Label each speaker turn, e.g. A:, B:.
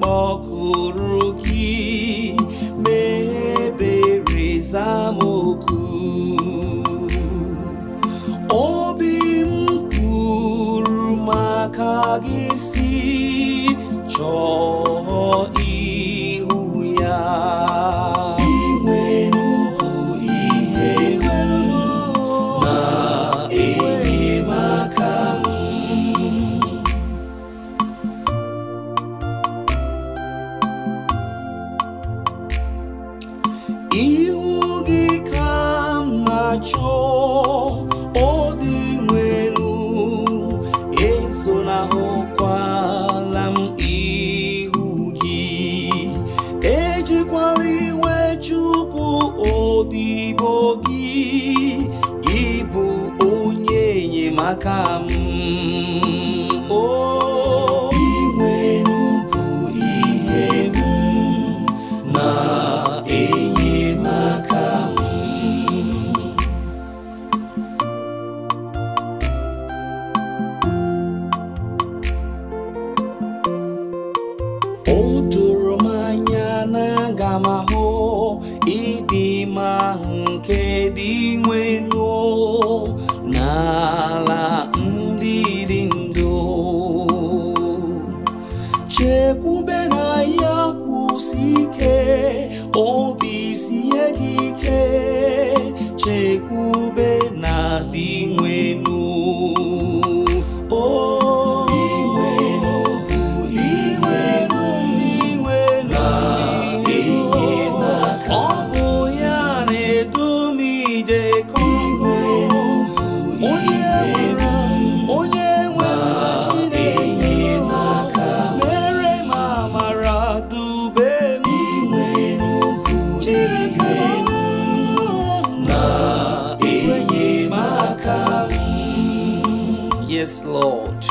A: kpọkuru gị mebere zamoku obi m kwuru maka gị si chọọ ihu ya inwe nnukwu ihe na enyemaka m ihu gị ka m na-achọ ọ dị nwelu ezonahụkwala m ihu gị ejikwala iwe chụpụ odibo gị gị bụ onye enyemaka m inwe nnukwu ihe m na enyemaka m o doro m anya na aga m ahụ ịdị mma nke dị nwenu n'ala ndị dị ndụ chekwube na ya kwụsị ike obi sie gị ike chekwube na dị nwenu Yes, Lord.